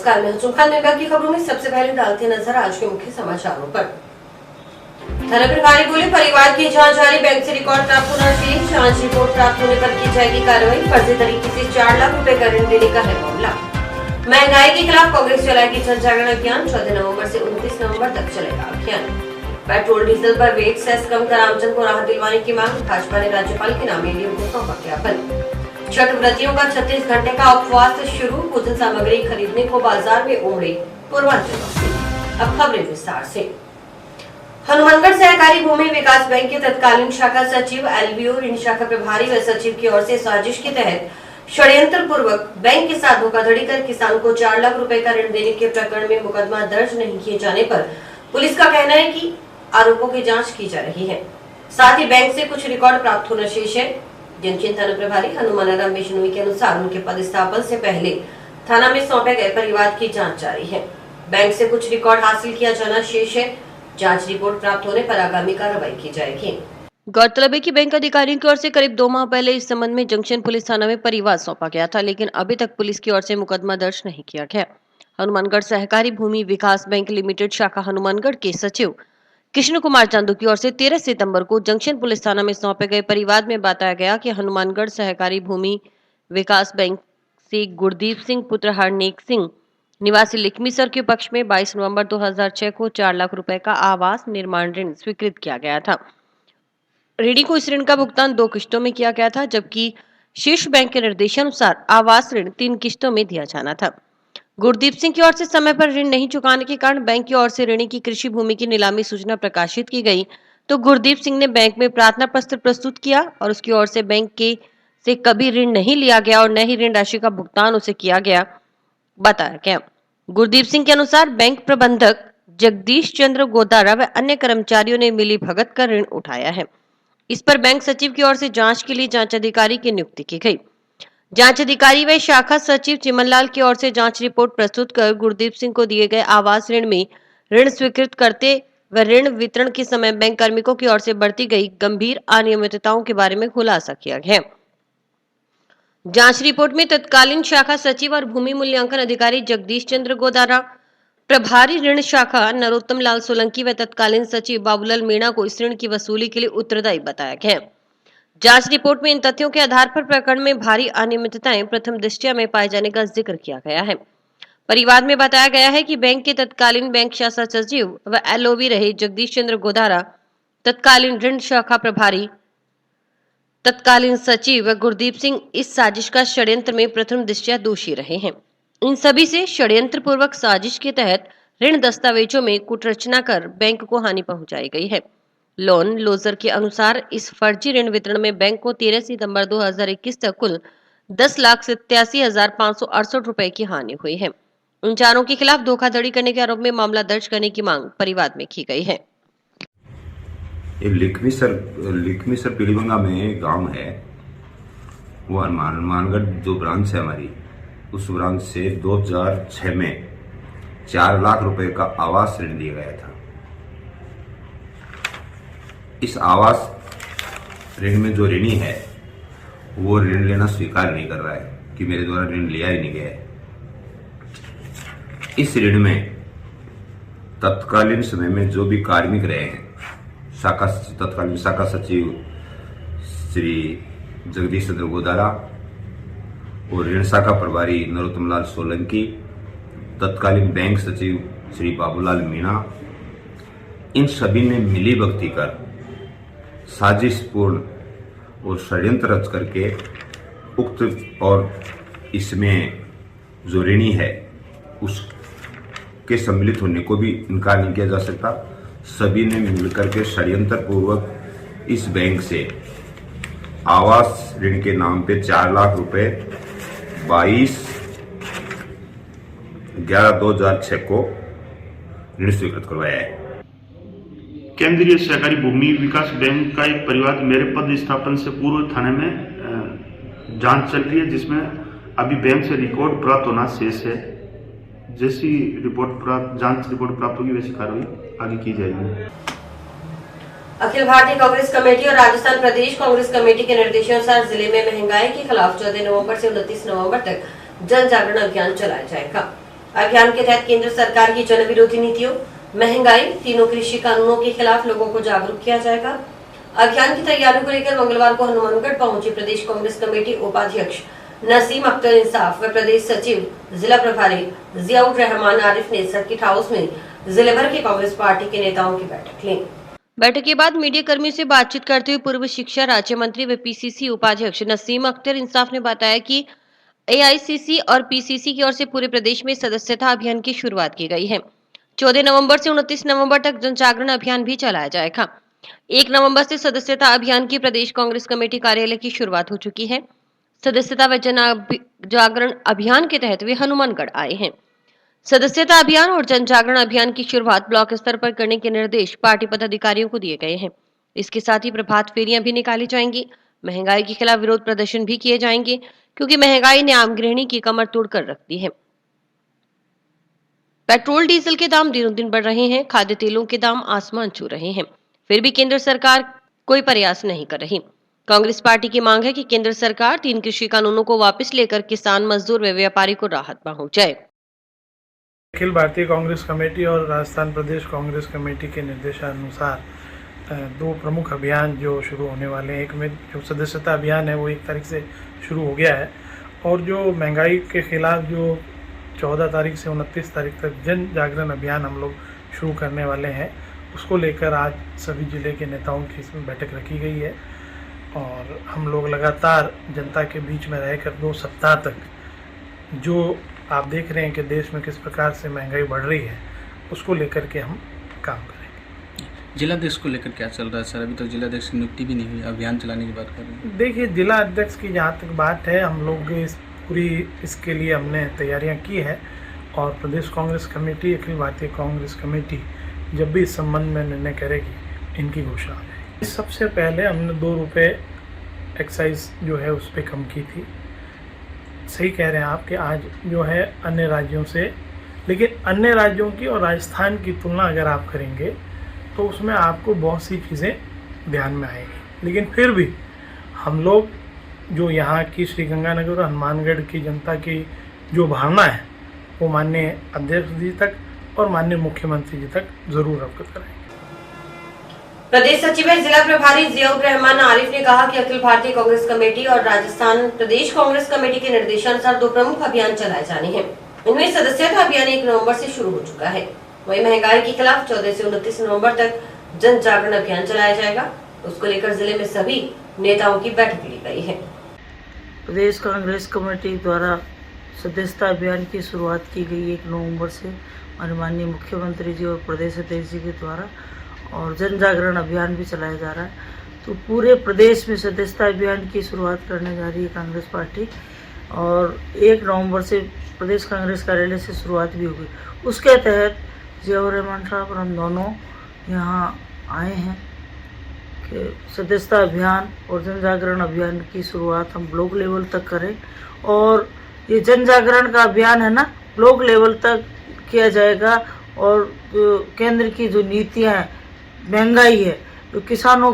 नमस्कार, मैं हूं खान। निर्भया की खबरों में सबसे पहले डालते हैं नजर आज के मुख्य समाचारों पर। थाना प्रभारी बोले, परिवार की जांच जारी, बैंक से रिकॉर्ड प्राप्त होना चाहिए, जांच रिपोर्ट प्राप्त होने पर की जाएगी कार्रवाई। फर्जी तरीके से 4 लाख रुपए का ऋण देने का है मामला। महंगाई के खिलाफ कांग्रेस चलाएगी जन जागरण अभियान। 14 नवंबर से 29 नवंबर तक चलेगा अभियान। पेट्रोल डीजल पर वेट सेस कम कर आमजन को राहत दिलवाने की मांग। भाजपा ने राज्यपाल के नाम ईडीएम को सौंपा ज्ञापन। छठ व्रतियों का 36 घंटे का उपवास शुरू। पूजन सामग्री खरीदने को बाजार में उमड़े पूर्वांचल। अब खबरें विस्तार से। हनुमानगढ़ सहकारी भूमि विकास बैंक के तत्कालीन शाखा सचिव, एलबीओ, ऋण शाखा प्रभारी व सचिव की ओर से साजिश के तहत षड्यंत्र पूर्वक बैंक के साथ धोखाधड़ी कर किसान को 4 लाख रुपए का ऋण देने के प्रकरण में मुकदमा दर्ज नहीं किए जाने पर पुलिस का कहना है कि आरोपों की जांच की जा रही है। साथ ही बैंक से कुछ रिकॉर्ड प्राप्त होना शेष है। जनचिंत थाना प्रभारी हनुमानाराम बिश्नोई के अनुसार उनके पदस्थापन से पहले थाना में सौंपे गए परिवाद की जांच जारी है। बैंक से कुछ रिकॉर्ड हासिल किया जाना शेष है। जांच रिपोर्ट प्राप्त होने पर आगामी कार्रवाई की जाएगी। गौरतलब है कि बैंक अधिकारियों की ओर से करीब 2 माह पहले इस संबंध में जंक्शन पुलिस थाना में परिवाद सौंपा गया था, लेकिन अभी तक पुलिस की ओर से मुकदमा दर्ज नहीं किया गया। हनुमानगढ़ सहकारी भूमि विकास बैंक लिमिटेड शाखा हनुमानगढ़ के सचिव कृष्ण कुमार चांदू की ओर से 13 सितंबर को जंक्शन पुलिस थाना में सौंपे गए परिवाद में बताया गया कि हनुमानगढ़ सहकारी भूमि विकास बैंक से गुरदीप सिंह पुत्र हरनेक सिंह निवासी लिखमीसर के पक्ष में 22 नवंबर 2006 को 4 लाख रुपए का आवास निर्माण ऋण स्वीकृत किया गया था। ऋणी को इस ऋण का भुगतान 2 किस्तों में किया गया था, जबकि शीर्ष बैंक के निर्देशानुसार आवास ऋण 3 किस्तों में दिया जाना था। गुरदीप सिंह की ओर से समय पर ऋण नहीं चुकाने के कारण बैंक की ओर से ऋणी की कृषि भूमि की नीलामी सूचना प्रकाशित की गई, तो गुरदीप सिंह ने बैंक में प्रार्थना पत्र प्रस्तुत किया और उसकी ओर से बैंक के से कभी ऋण नहीं लिया गया और न ही ऋण राशि का भुगतान उसे किया गया बताया गया। गुरदीप सिंह के अनुसार बैंक प्रबंधक जगदीश चंद्र गोदारा व अन्य कर्मचारियों ने मिली भगत कर ऋण उठाया है। इस पर बैंक सचिव की ओर से जांच के लिए जांच अधिकारी की नियुक्ति की गई। जांच अधिकारी व शाखा सचिव चिमनलाल की ओर से जांच रिपोर्ट प्रस्तुत कर गुरदीप सिंह को दिए गए आवास ऋण में ऋण स्वीकृत करते व ऋण वितरण के समय बैंक कार्मिकों की ओर से बरती गई गंभीर अनियमितताओं के बारे में खुलासा किया गया। जांच रिपोर्ट में तत्कालीन शाखा सचिव और भूमि मूल्यांकन अधिकारी जगदीश चंद्र गोदारा, प्रभारी ऋण शाखा नरोत्तम लाल सोलंकी व तत्कालीन सचिव बाबूलाल मीणा को इस ऋण की वसूली के लिए उत्तरदायी बताया गया। जांच रिपोर्ट में इन तथ्यों के आधार पर प्रकरण में भारी अनियमितताएं प्रथम दृष्टया में पाए जाने का जिक्र किया गया है। परिवाद में बताया गया है कि बैंक के तत्कालीन बैंक शाखा सचिव व एलओबी रहे जगदीश चंद्र गोदारा, तत्कालीन ऋण शाखा प्रभारी, तत्कालीन सचिव व गुरदीप सिंह इस साजिश का षड्यंत्र में प्रथम दृष्टया दोषी रहे हैं। इन सभी से षड्यंत्र पूर्वक साजिश के तहत ऋण दस्तावेजों में कुटरचना कर बैंक को हानि पहुंचाई गई है। लोन लोजर के अनुसार इस फर्जी ऋण वितरण में बैंक को 13 सितंबर 2021 तक कुल 10,87,568 रुपए की हानि हुई है। उन चारों के खिलाफ धोखाधड़ी करने के आरोप में मामला दर्ज करने की मांग परिवाद में की गई है। एक लिखमीसर पीलीबंगा में गांव है, वो हनुमानगढ़ जो ब्रांच है हमारी, उस ब्रांच से 2006 में 4 लाख रुपए का आवास ऋण दिया गया था। इस आवास ऋण में जो ऋणी है वो ऋण लेना स्वीकार नहीं कर रहा है कि मेरे द्वारा ऋण लिया ही नहीं गया है। इस ऋण में तत्कालीन समय में जो भी कार्मिक रहे हैं, तत्कालीन शाखा सचिव श्री जगदीश चंद्र गोदारा और ऋण शाखा प्रभारी नरोत्तम लाल सोलंकी, तत्कालीन बैंक सचिव श्री बाबूलाल मीणा, इन सभी ने मिली भगती कर साजिशपूर्ण और षड्यंत्र रच करके उक्त और इसमें जो ऋणी है उसके सम्मिलित होने को भी इनकार नहीं किया जा सकता। सभी ने मिलकर के षड्यंत्र पूर्वक इस बैंक से आवास ऋण के नाम पे 4 लाख रुपए 22/11/2006 को ऋण स्वीकृत करवाया है। केंद्रीय सहकारी भूमि विकास बैंक का एक परिवार मेरे पद स्थापन से पूर्व थाने में जांच चल रही है, जिसमें अभी बैंक से रिकॉर्ड प्राप्त होना शेष है। जैसी जांच रिपोर्ट प्राप्त होगी वैसी कार्रवाई आगे की जाएगी। अखिल भारतीय कांग्रेस कमेटी और राजस्थान प्रदेश कांग्रेस कमेटी के निर्देशानुसार जिले में महंगाई के खिलाफ 14 नवंबर से 29 नवंबर तक जन जागरण अभियान चलाया जाएगा। अभियान के तहत केंद्र सरकार की जन विरोधी नीतियों, महंगाई, तीनों कृषि कानूनों के खिलाफ लोगों को जागरूक किया जाएगा। अभियान की तैयारियों को लेकर मंगलवार को हनुमानगढ़ पहुंची प्रदेश कांग्रेस कमेटी उपाध्यक्ष नसीम अख्तर इंसाफ व प्रदेश सचिव जिला प्रभारी जियाउर रहमान आरिफ ने सर्किट हाउस में जिले भर की कांग्रेस पार्टी के नेताओं की बैठक ली। बैठक के बाद मीडिया कर्मियों से बातचीत करते हुए पूर्व शिक्षा राज्य मंत्री व पीसीसी उपाध्यक्ष नसीम अख्तर इंसाफ ने बताया कि एआईसीसी और पीसीसी की ओर से पूरे प्रदेश में सदस्यता अभियान की शुरुआत की गई है। 14 नवंबर से 29 नवंबर तक जन जागरण अभियान भी चलाया जाएगा। 1 नवंबर से सदस्यता अभियान की प्रदेश कांग्रेस कमेटी कार्यालय की शुरुआत हो चुकी है। सदस्यता व जन जागरण अभियान के तहत वे हनुमानगढ़ आए हैं। सदस्यता अभियान और जन जागरण अभियान की शुरुआत ब्लॉक स्तर पर करने के निर्देश पार्टी पदाधिकारियों को दिए गए हैं। इसके साथ ही प्रभात फेरियां भी निकाली जाएंगी। महंगाई के खिलाफ विरोध प्रदर्शन भी किए जाएंगे, क्योंकि महंगाई ने आम गृहिणी की कमर तोड़कर रख दी है। पेट्रोल डीजल के दाम दिनों दिन बढ़ रहे हैं, खाद्य तेलों के दाम आसमान छू रहे हैं, फिर भी केंद्र सरकार कोई प्रयास नहीं कर रही। कांग्रेस पार्टी की मांग है कि केंद्र सरकार 3 कृषि कानूनों को वापस लेकर किसान, मजदूर व व्यापारी को राहत पहुंचाए। अखिल भारतीय कांग्रेस कमेटी और राजस्थान प्रदेश कांग्रेस कमेटी के निर्देशानुसार 2 प्रमुख अभियान जो शुरू होने वाले हैं। एक में जो सदस्यता अभियान है वो 1 तारीख से शुरू हो गया है, और जो महंगाई के खिलाफ जो 14 तारीख से 29 तारीख तक जन जागरण अभियान हम लोग शुरू करने वाले हैं, उसको लेकर आज सभी जिले के नेताओं की इसमें बैठक रखी गई है। और हम लोग लगातार जनता के बीच में रहकर 2 सप्ताह तक जो आप देख रहे हैं कि देश में किस प्रकार से महंगाई बढ़ रही है, उसको लेकर के हम काम करेंगे। जिलाध्यक्ष को लेकर क्या चल रहा है सर? अभी तक जिलाध्यक्ष की नियुक्ति भी नहीं हुई, अभियान चलाने की बात कर रहे हैं। देखिए, जिला अध्यक्ष की जहाँ तक बात है, हम लोग इसके लिए हमने तैयारियां की है, और प्रदेश कांग्रेस कमेटी, अखिल भारतीय कांग्रेस कमेटी जब भी इस संबंध में निर्णय करेगी, इनकी घोषणा हो जाएगी। सबसे पहले हमने 2 रुपये एक्साइज जो है उस पर कम की थी। सही कह रहे हैं आप कि आज जो है अन्य राज्यों से, लेकिन अन्य राज्यों की और राजस्थान की तुलना अगर आप करेंगे तो उसमें आपको बहुत सी चीज़ें ध्यान में आएंगी। लेकिन फिर भी हम लोग जो यहाँ की श्रीगंगानगर और हनुमानगढ़ की जनता की जो भावना है, वो माननीय अध्यक्ष जी तक और माननीय मुख्यमंत्री जी तक जरूर अवगत कराएंगे। प्रदेश सचिव जिला प्रभारी जियाउर रहमान आरिफ ने कहा कि अखिल भारतीय कांग्रेस कमेटी और राजस्थान प्रदेश कांग्रेस कमेटी के निर्देशानुसार 2 प्रमुख अभियान चलाए जाने हैं। इनमें सदस्यता अभियान 1 नवंबर से शुरू हो चुका है। वहीं महंगाई के खिलाफ 14 से 29 नवंबर तक जन जागरण अभियान चलाया जाएगा। उसको लेकर जिले में सभी नेताओं की बैठक ली गई है। प्रदेश कांग्रेस कमेटी द्वारा सदस्यता अभियान की शुरुआत की गई 1 नवंबर से माननीय मुख्यमंत्री जी और प्रदेश अध्यक्ष जी के द्वारा, और जन जागरण अभियान भी चलाया जा रहा है। तो पूरे प्रदेश में सदस्यता अभियान की शुरुआत करने जा रही है कांग्रेस पार्टी, और 1 नवंबर से प्रदेश कांग्रेस कार्यालय से शुरुआत भी होगी। उसके तहत जियाउर रहमान साहब और हम दोनों यहाँ आए हैं कि सदस्यता अभियान और जन जागरण अभियान की शुरुआत हम ब्लॉक लेवल तक करें। और ये जन जागरण का अभियान है ना, ब्लॉक लेवल तक किया जाएगा, और जो केंद्र की जो नीतियाँ हैं, महंगाई है, जो किसानों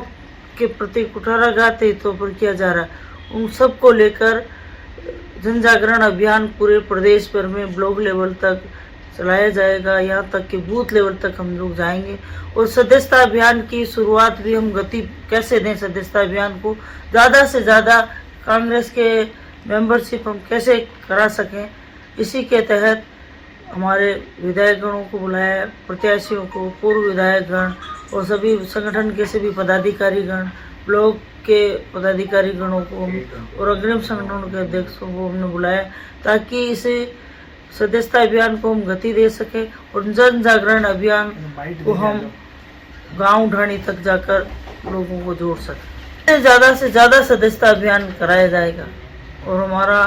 के प्रति कुठाराघात हितों पर किया जा रहा है, उन सब को लेकर जन जागरण अभियान पूरे प्रदेश भर में ब्लॉक लेवल तक चलाया जाएगा। यहाँ तक कि बूथ लेवल तक हम लोग जाएंगे। और सदस्यता अभियान की शुरुआत भी हम गति कैसे दें, सदस्यता अभियान को ज़्यादा से ज़्यादा कांग्रेस के मेंबरशिप हम कैसे करा सकें, इसी के तहत हमारे विधायकगणों को बुलाया, प्रत्याशियों को, पूर्व विधायकगण और सभी संगठन के सभी पदाधिकारीगण, ब्लॉक के पदाधिकारीगणों को और अग्रिम संगठनों के अध्यक्षों को हमने बुलाया, ताकि इसे सदस्यता अभियान को हम गति दे सके और जन जागरण अभियान को हम गांव ढाणी तक जाकर लोगों को जोड़ सके। ज़्यादा से ज़्यादा सदस्यता अभियान कराया जाएगा, और हमारा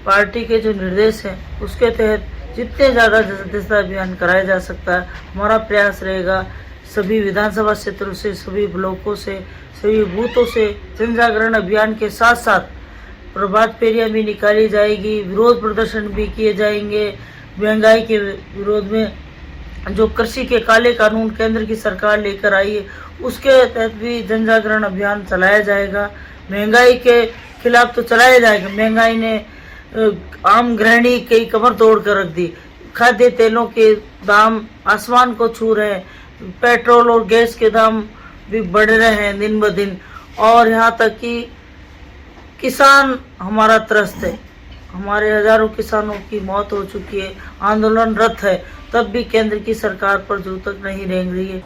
पार्टी के जो निर्देश हैं उसके तहत जितने ज़्यादा सदस्यता अभियान कराया जा सकता है, हमारा प्रयास रहेगा। सभी विधानसभा क्षेत्रों से, सभी ब्लॉकों से, सभी बूथों से जन जागरण अभियान के साथ साथ प्रभात फेरियां भी निकाली जाएगी, विरोध प्रदर्शन भी किए जाएंगे। महंगाई के विरोध में जो कृषि के काले कानून केंद्र की सरकार लेकर आई है, उसके तहत भी जन जागरण अभियान चलाया जाएगा। महंगाई के खिलाफ तो चलाया जाएगा। महंगाई ने आम गृहिणी की कमर तोड़ कर रख दी। खाद्य तेलों के दाम आसमान को छू रहे हैं, पेट्रोल और गैस के दाम भी बढ़ रहे हैं दिन ब दिन, और यहाँ तक कि किसान हमारा त्रस्त है। हमारे हजारों किसानों की मौत हो चुकी है, आंदोलनरत है, तब भी केंद्र की सरकार पर जू तक नहीं रेंग रही है।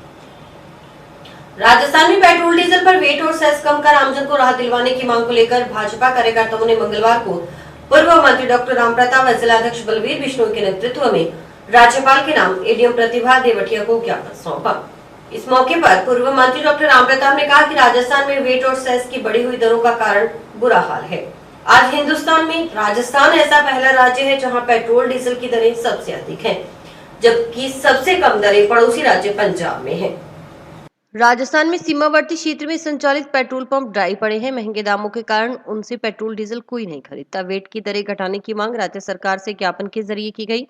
राजस्थान में पेट्रोल डीजल पर वेट और सेस कम कर आमजन को राहत दिलवाने की मांग को लेकर भाजपा कार्यकर्ताओं ने मंगलवार को पूर्व मंत्री डॉक्टर रामप्रताप व जिलाध्यक्ष बलवीर बिश्नोई के नेतृत्व में राज्यपाल के नाम एडीएम प्रतिभा देवटिया को ज्ञापन सौंपा। इस मौके पर पूर्व मंत्री डॉक्टर रामप्रताप ने कहा कि राजस्थान में वेट और सेस की बढ़ी हुई दरों का कारण बुरा हाल है। आज हिंदुस्तान में राजस्थान ऐसा पहला राज्य है जहां पेट्रोल डीजल की दरें सबसे अधिक हैं, जबकि सबसे कम दरें पड़ोसी राज्य पंजाब में हैं। राजस्थान में सीमावर्ती क्षेत्र में संचालित पेट्रोल पंप ड्राई पड़े हैं। महंगे दामों के कारण उनसे पेट्रोल डीजल कोई नहीं खरीदता। वेट की दरें घटाने की मांग राज्य सरकार से ज्ञापन के जरिए की गई।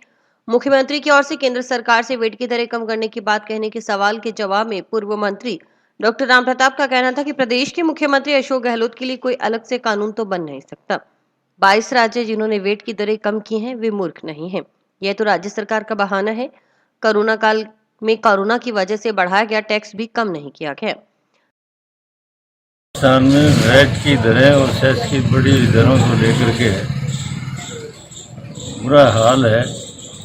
मुख्यमंत्री की ओर से केंद्र सरकार से वेट की दरें कम करने की बात कहने के सवाल के जवाब में पूर्व मंत्री डॉक्टर रामप्रताप का कहना था कि प्रदेश के मुख्यमंत्री अशोक गहलोत के लिए कोई अलग से कानून तो बन नहीं सकता। 22 राज्य जिन्होंने वेट की दरें कम की हैं वे मूर्ख नहीं हैं। यह तो राज्य सरकार का बहाना है। कोरोना काल में कोरोना की वजह से बढ़ाया गया टैक्स भी कम नहीं किया गया। राजस्थान में वैट की दरें और सेस की बड़ी दरों को लेकर के बुरा हाल है,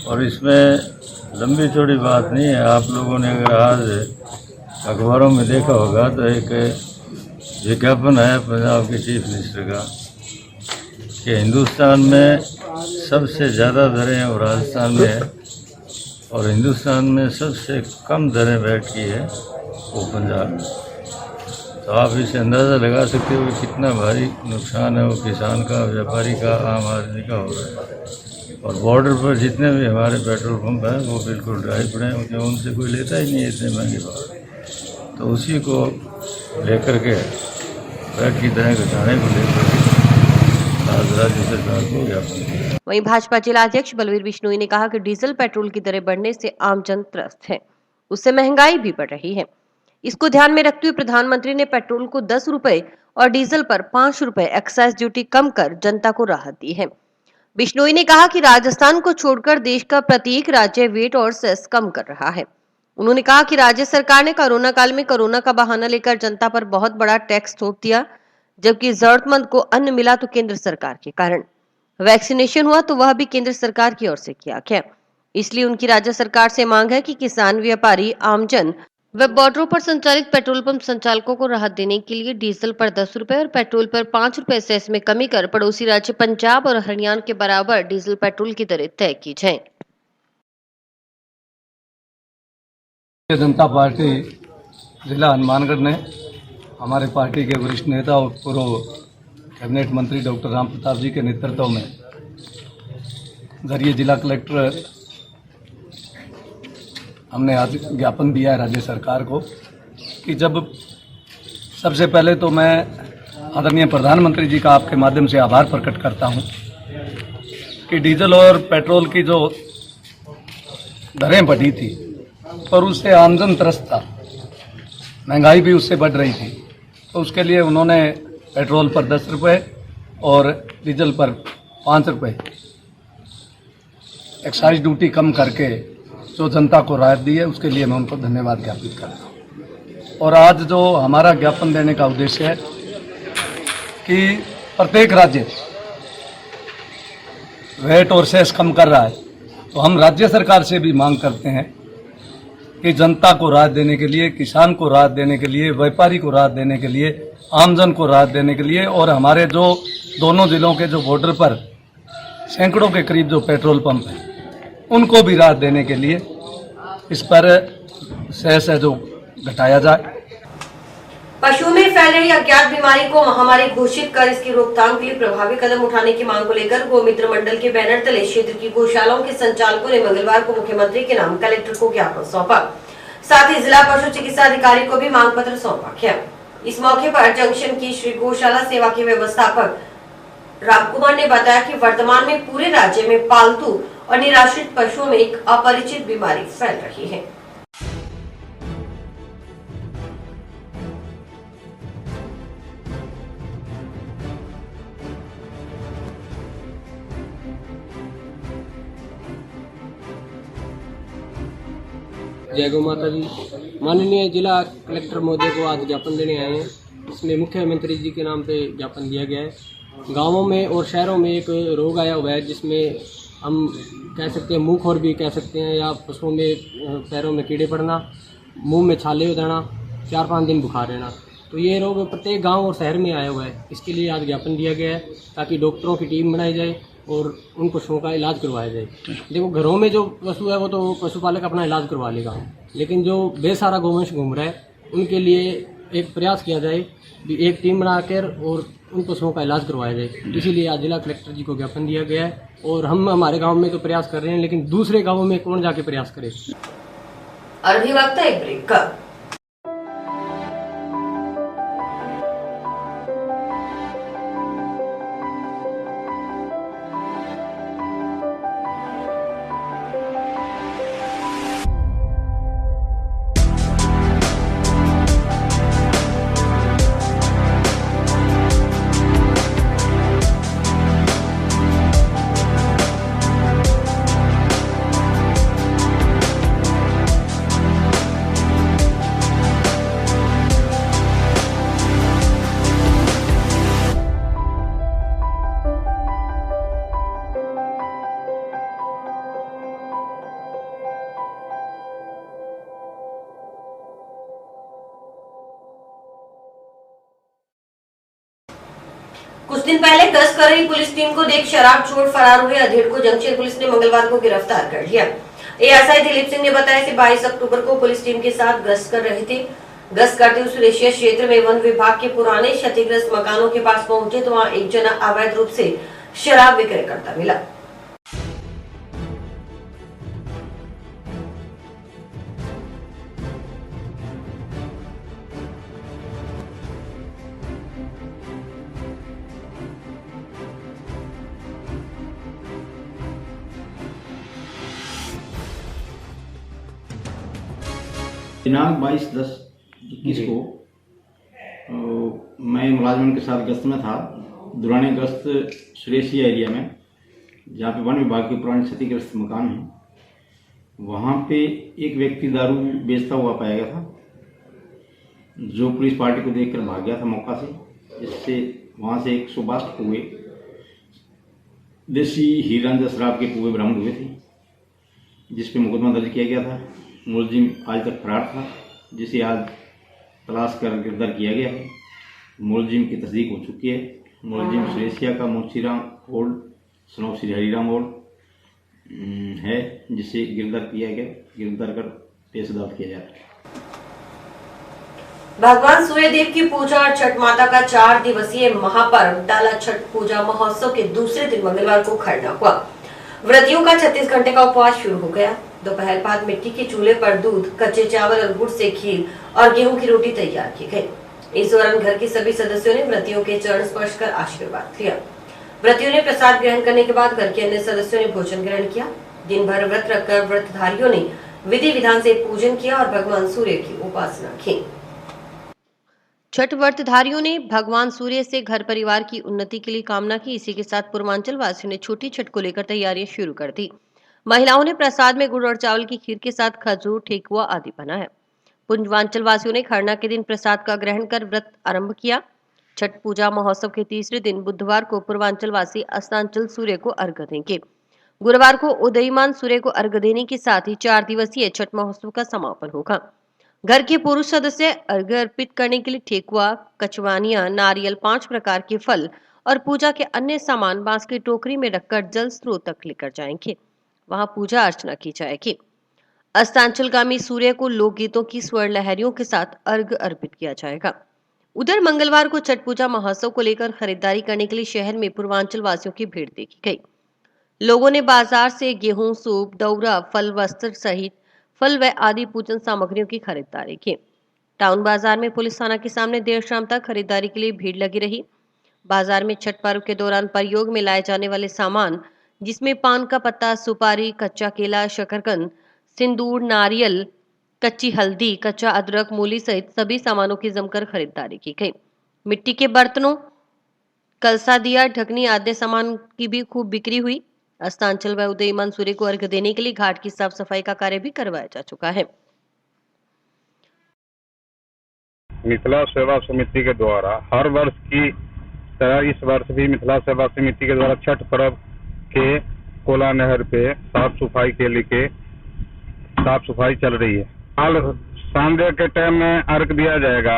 और इसमें लंबी चौड़ी बात नहीं है। आप लोगों ने अगर आज अखबारों में देखा होगा तो एक विज्ञापन है पंजाब के चीफ मिनिस्टर का कि हिंदुस्तान में सबसे ज़्यादा दरें और राजस्थान में है, और हिंदुस्तान में सबसे कम दरें वैट की है वो पंजाब में। तो आप इसे अंदाज़ा लगा सकते हो कि कितना भारी नुकसान है वो किसान का, व्यापारी का, आम आदमी का हो रहा है। और बॉर्डर पर जितने भी हमारे पेट्रोल पंप हैं वो बिल्कुल ड्राई पड़े हैं, क्योंकि उनसे कोई लेता ही नहीं है इतने महंगे भाव। तो उसी को लेकर के वैट की दरें घटाने को लेकर के आज राज्य सरकार को ज्ञापन किया। वहीं भाजपा जिलाध्यक्ष बलवीर बिश्नोई ने कहा कि डीजल पेट्रोल की दरें बढ़ने से आमजन त्रस्त है, उससे महंगाई भी बढ़ रही है। इसको ध्यान में रखते हुए प्रधानमंत्री ने पेट्रोल को 10 रुपए और डीजल पर 5 रुपए एक्साइज ड्यूटी कम कर जनता को राहत दी है। बिश्नोई ने कहा कि राजस्थान को छोड़कर देश का प्रत्येक राज्य वेट और सेस कम कर रहा है। उन्होंने कहा कि राज्य सरकार ने कोरोना काल में कोरोना का बहाना लेकर जनता पर बहुत बड़ा टैक्स थोप दिया, जबकि जरूरतमंद को अन्न मिला तो केंद्र सरकार के कारण, वैक्सीनेशन हुआ तो वह भी केंद्र सरकार की ओर से किया गया। इसलिए उनकी राज्य सरकार से मांग है कि किसान, व्यापारी, आमजन व बॉर्डरों पर संचालित पेट्रोल पंप संचालकों को राहत देने के लिए डीजल पर 10 रुपए और पेट्रोल पर 5 रुपए सेस में कमी कर पड़ोसी राज्य पंजाब और हरियाणा के बराबर डीजल पेट्रोल की दरें तय की जाएं। जनता पार्टी जिला हनुमानगढ़ ने हमारे पार्टी के वरिष्ठ नेता और पूर्व कैबिनेट मंत्री डॉक्टर रामप्रताप जी के नेतृत्व में जरिए जिला कलेक्टर हमने आज ज्ञापन दिया है राज्य सरकार को कि जब सबसे पहले तो मैं आदरणीय प्रधानमंत्री जी का आपके माध्यम से आभार प्रकट करता हूं कि डीजल और पेट्रोल की जो दरें बढ़ी थी और उससे आमदन त्रस्त था, महंगाई भी उससे बढ़ रही थी, तो उसके लिए उन्होंने पेट्रोल पर 10 रुपये और डीजल पर 5 रुपये एक्साइज ड्यूटी कम करके जो जनता को राहत दी है, उसके लिए मैं उनको धन्यवाद ज्ञापित करता हूँ। और आज जो हमारा ज्ञापन देने का उद्देश्य है कि प्रत्येक राज्य वेट और सेस कम कर रहा है, तो हम राज्य सरकार से भी मांग करते हैं कि जनता को राहत देने के लिए, किसान को राहत देने के लिए, व्यापारी को राहत देने के लिए, आमजन को राहत देने के लिए, और हमारे जो दोनों जिलों के जो बॉर्डर पर सैकड़ों के करीब जो पेट्रोल पंप हैं उनको भी राहत देने के लिए इस पर सेस है जो घटाया जाए। पशुओं में फैल रही अज्ञात बीमारी को महामारी घोषित कर इसकी रोकथाम के लिए प्रभावी कदम उठाने की मांग को लेकर गोमित्र मंडल के बैनर तले क्षेत्र की गौशालाओं के संचालकों ने मंगलवार को मुख्यमंत्री के नाम कलेक्टर को ज्ञापन सौंपा। साथ ही जिला पशु चिकित्सा अधिकारी को भी मांग पत्र सौंपा गया। इस मौके पर जंक्शन की श्री गौशाला सेवा के व्यवस्थापक रामकुमार ने बताया कि वर्तमान में पूरे राज्य में पालतू और निराश्रित पशुओं में एक अपरिचित बीमारी फैल रही है। जय गौ माता दी। माननीय जिला कलेक्टर महोदय को आज ज्ञापन देने आए हैं। इसमें मुख्यमंत्री जी के नाम पे ज्ञापन दिया गया है। गांवों में और शहरों में एक रोग आया हुआ है जिसमें हम कह सकते हैं मुंहखोर भी कह सकते हैं, या पशुओं में पैरों में कीड़े पड़ना, मुंह में छाले हो जाना, 4-5 दिन बुखार रहना। तो ये रोग प्रत्येक गांव और शहर में आया हुआ है। इसके लिए आज ज्ञापन दिया गया है ताकि डॉक्टरों की टीम बनाई जाए और उन पशुओं का इलाज करवाया जाए। देखो, घरों में जो पशु है वो तो पशुपालक अपना इलाज करवा लेगा, लेकिन जो बेसहारा गौवंश घूम रहा है उनके लिए एक प्रयास किया जाए, एक टीम बनाकर और उन पशुओं का इलाज करवाया जाए। इसीलिए आज जिला कलेक्टर जी को ज्ञापन दिया गया है। और हम हमारे गांव में तो प्रयास कर रहे हैं, लेकिन दूसरे गांवों में कौन जाके प्रयास करे। अधिवक्ता एक ब्रेक का। कुछ दिन पहले गश्त कर रही पुलिस टीम को देख शराब छोड़ फरार हुए अधेड़ को जंक्शन पुलिस ने मंगलवार को गिरफ्तार कर लिया। एएसआई दिलीप सिंह ने बताया कि 22 अक्टूबर को पुलिस टीम के साथ गश्त कर रहे थे। गश्त करते हुए सुरेशिया क्षेत्र में वन विभाग के पुराने क्षतिग्रस्त मकानों के पास पहुंचे तो वहां एक जना अवैध रूप से शराब विक्रय करता मिला। दिनांक 22/10/21 को मैं मुलाजमन के साथ गश्त में था। दुराने गश्त सुरेशिया एरिया में, जहाँ पे वन विभाग के पुराने क्षतिग्रस्त मकान हैं, वहाँ पे एक व्यक्ति दारू बेचता हुआ पाया गया था, जो पुलिस पार्टी को देखकर भाग गया था मौका से। जिससे वहाँ से 162 पुए देसी हीरांजा शराब के पुए बरामद हुए थे, जिस पे मुकदमा दर्ज किया गया था। मुलजिम आज तक फरार था, जिसे आज तलाश कर गिरफ्तार किया गया है। मुलजिम की तस्दीक हो चुकी है। मुलजिम सुरेशिया का Munshiram old son of Shri Hariram old है, जिसे गिरफ्तार किया गया। गिरफ्तार कर पेश अदालत किया जा रहा है। भगवान सूर्यदेव की पूजा और छठ माता का 4 दिवसीय महापर्व डाला छठ पूजा महोत्सव के दूसरे दिन मंगलवार को खरना हुआ। व्रतियों का 36 घंटे का उपवास शुरू हो गया। दोपहर बाद मिट्टी के चूल्हे पर दूध, कच्चे चावल और गुड़ से खीर और गेहूं की रोटी तैयार की गई। इस दौरान घर के सभी सदस्यों ने व्रतियों के चरण स्पर्श कर आशीर्वाद लिया। व्रतियों ने प्रसाद ग्रहण करने के बाद घर के अन्य सदस्यों ने भोजन ग्रहण किया। दिन भर व्रत रखकर व्रतधारियों ने विधि विधान से पूजन किया और भगवान सूर्य की उपासना की। छठ व्रतधारियों ने भगवान सूर्य से घर परिवार की उन्नति के लिए कामना की। इसी के साथ पूर्वांचल वासियों ने छोटी छठ को लेकर तैयारियां शुरू कर दी। महिलाओं ने प्रसाद में गुड़ और चावल की खीर के साथ खजूर, ठेकुआ आदि बनाया। पूर्वांचल वासियों ने खरना के दिन प्रसाद का ग्रहण कर व्रत आरंभ किया। छठ पूजा महोत्सव के तीसरे दिन बुधवार को पूर्वांचल वासी अस्तांचल सूर्य को अर्घ्य देंगे। गुरुवार को उदयमान सूर्य को अर्घ्य देने के साथ ही 4 दिवसीय छठ महोत्सव का समापन होगा। घर के पुरुष सदस्य अर्घ्य अर्पित करने के लिए ठेकुआ, कचवानियां, नारियल, 5 प्रकार के फल और पूजा के अन्य सामान बांस की टोकरी में रखकर जल स्रोत तक लेकर जाएंगे। वहां पूजा अर्चना की जाएगी। अस्तांचलगामी सूर्य को लोकगीतों की स्वर लहरियों के साथ अर्घ्य अर्पित किया जाएगा। उधर मंगलवार को छठ पूजा महोत्सव को लेकर खरीदारी करने के लिए शहर में पूर्वांचल वासियों की भीड़ देखी गई। लोगों ने बाजार से गेहूं, सूप, दौरा, फल, वस्त्र सहित फल व आदि पूजन सामग्रियों की खरीदारी की। टाउन बाजार में पुलिस थाना के सामने देर शाम तक खरीदारी के लिए भीड़ लगी रही। बाजार में छठ पर्व के दौरान प्रयोग में लाए जाने वाले सामान, जिसमें पान का पत्ता, सुपारी, कच्चा केला, शकरकंद, सिंदूर, नारियल, कच्ची हल्दी, कच्चा अदरक, मूली सहित सभी सामानों की जमकर खरीदारी की गई। मिट्टी के बर्तनों, कलसा, दिया, ढकनी आदि सामान की भी खूब बिक्री हुई। अस्तांचल व उदयमान सूर्य को अर्घ्य देने के लिए घाट की साफ सफाई का कार्य भी करवाया जा चुका है। मिथिला सेवा समिति के द्वारा हर वर्ष की तरह इस वर्ष भी मिथिला सेवा समिति के द्वारा छठ पर्व के कोला नहर पे साफ सफाई चल रही है। हाल संध्या के टाइम में अर्घ दिया जाएगा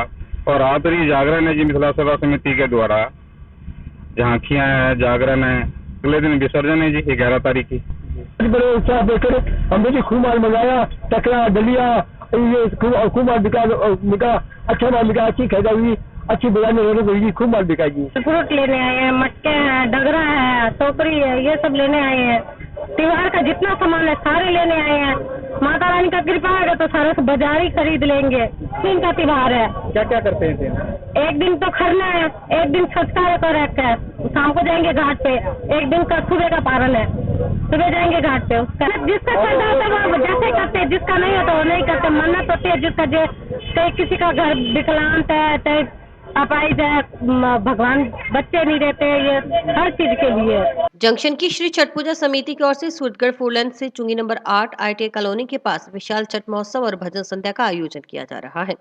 और रात्रि जागरण है जी मिथिला सेवा समिति के द्वारा, झांकियां है, जागरण है, अगले दिन विसर्जन है जी 11 तारीख की। बड़े उत्साह देकर हमने भी खूब माल मंगाया, टकरा डलिया ये खूब माल बिका, अच्छा माल बिका, अच्छी खरीदारी हुई, अच्छी बाजार में रोने हुई, खूब माल बिका जी। फ्रूट लेने आए हैं, मटके हैं, डगरा है, टोकरी है, ये सब लेने आए हैं। त्योहार का जितना सामान है सारे लेने आए हैं। माता रानी का कृपा है तो सारा बाजार ही खरीद लेंगे। दिन का त्योहार है। क्या क्या करते हैं? एक दिन तो खरना है, एक दिन छठा का रख है, शाम को जाएंगे घाट पे, एक दिन का सुबह का पारण है, सुबह जाएंगे घाट पे। उसका जिसका श्रद्धा होता है वो जैसे करते हैं, जिसका नहीं होता वो नहीं करते। मन्नत होती है जिसका, चाहे किसी का घर विकलांत है, चाहे अपाहिज है, भगवान बच्चे नहीं रहते, ये हर चीज के लिए। जंक्शन की श्री छठ पूजा समिति की ओर से सूरतगढ़ फोरलेन से चुंगी नंबर 8 ITA कॉलोनी के पास विशाल छठ महोत्सव और भजन संध्या का आयोजन किया जा रहा है।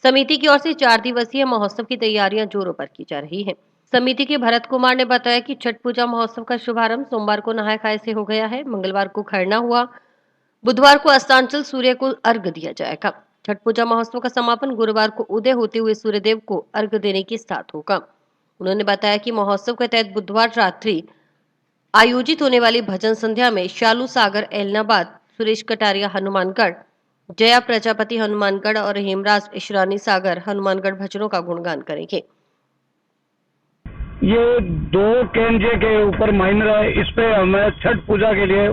समिति की ओर से 4 दिवसीय महोत्सव की तैयारियां जोरों पर की जा रही है। समिति के भरत कुमार ने बताया कि छठ पूजा महोत्सव का शुभारंभ सोमवार को नहाय खाए से हो गया है। मंगलवार को खरना हुआ, बुधवार को अस्तांचल सूर्य को अर्घ दिया जाएगा। छठ पूजा महोत्सव का समापन गुरुवार को उदय होते हुए सूर्यदेव को अर्घ देने के साथ होगा। उन्होंने बताया कि महोत्सव के तहत बुधवार रात्रि आयोजित होने वाली भजन संध्या में शालू सागर एलनाबाद, सुरेश कटारिया हनुमानगढ़, जया प्रजापति हनुमानगढ़ और हेमराज इशरानी सागर हनुमानगढ़ भजनों का गुणगान करेंगे। ये 2 केंजे के ऊपर माइनर है। इस पे हमें छठ पूजा के लिए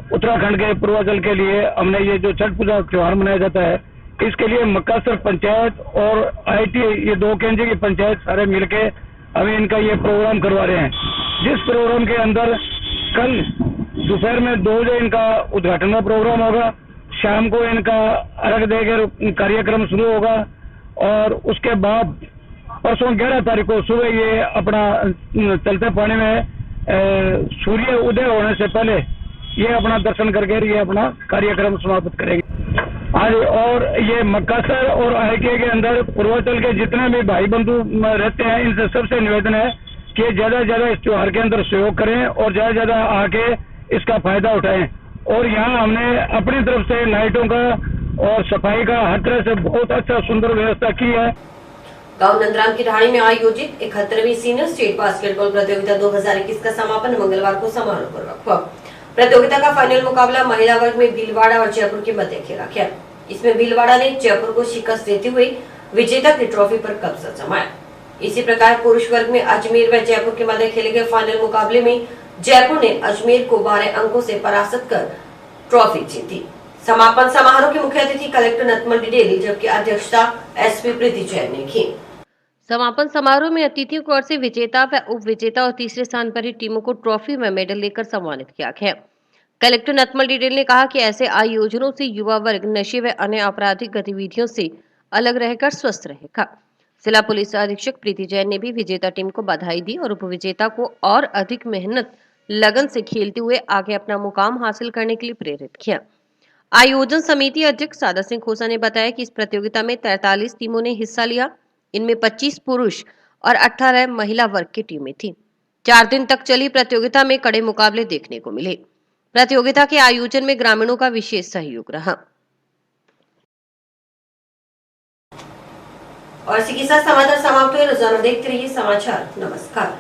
उत्तराखंड के पूर्वांचल के लिए हमने ये जो छठ पूजा त्योहार मनाया जाता है, इसके लिए मक्कासर पंचायत और ITA ये 2 केंजे की पंचायत सारे मिलके हमें इनका ये प्रोग्राम करवा रहे हैं। जिस प्रोग्राम के अंदर कल दोपहर में 2 बजे इनका उद्घाटन का प्रोग्राम होगा, शाम को इनका अर्घ देकर कार्यक्रम शुरू होगा और उसके बाद परसों 11 तारीख को सुबह ये अपना चलते पानी में सूर्य उदय होने से पहले ये अपना दर्शन करके ये अपना कार्यक्रम समाप्त करेंगे आज। और ये मक्कासर और ITA के अंदर पूर्वांचल के जितने भी भाई बंधु रहते हैं, इनसे सबसे निवेदन है कि ज्यादा से ज्यादा इस त्योहार के अंदर सहयोग करें और ज्यादा से ज्यादा आके इसका फायदा उठाएं। और यहाँ हमने अपनी तरफ से लाइटों का और सफाई का हर तरह से बहुत अच्छा सुंदर व्यवस्था की है। गांव नंदराम की ढाणी में आयोजित 71वीं सीनियर स्टेट बास्केटबॉल प्रतियोगिता 2021 का समापन मंगलवार को समारोहपूर्वक हुआ। प्रतियोगिता का फाइनल मुकाबला महिला वर्ग में भीलवाड़ा और जयपुर के मध्य खेला गया। इसमें भीलवाड़ा ने जयपुर को शिकस्त देते हुए विजेता की ट्रॉफी पर कब्जा जमाया। इसी प्रकार पुरुष वर्ग में अजमेर व जयपुर के मध्य खेले गए फाइनल मुकाबले में जयपुर ने अजमेर को 12 अंकों से परास्त कर ट्रॉफी जीती। समापन समारोह के मुख्य अतिथि कलेक्टर नतमल डिडेल, जबकि अध्यक्षता SP प्रीति जैन ने की। समापन समारोह में अतिथियों की ओर से विजेता व उप विजेता और तीसरे स्थान पर ही टीमों को ट्रॉफी व मेडल लेकर सम्मानित किया गया। कलेक्टर नतमल डिडेल ने कहा कि ऐसे आयोजनों से युवा वर्ग नशे व अन्य आपराधिक गतिविधियों से अलग रहकर स्वस्थ रहेगा। जिला पुलिस अधीक्षक प्रीति जैन ने भी विजेता टीम को बधाई दी और उप विजेता को और अधिक मेहनत लगन से खेलते हुए आगे अपना मुकाम हासिल करने के लिए प्रेरित किया। आयोजन समिति अध्यक्ष सादा सिंह खोसा ने बताया कि इस प्रतियोगिता में 43 टीमों ने हिस्सा लिया। इनमें 25 पुरुष और 18 महिला वर्ग की टीमें थी। 4 दिन तक चली प्रतियोगिता में कड़े मुकाबले देखने को मिले। प्रतियोगिता के आयोजन में ग्रामीणों का विशेष सहयोग रहा। और इसी के साथ समाचार समाप्त हुए। रोजाना देखते रहिए समाचार। नमस्कार।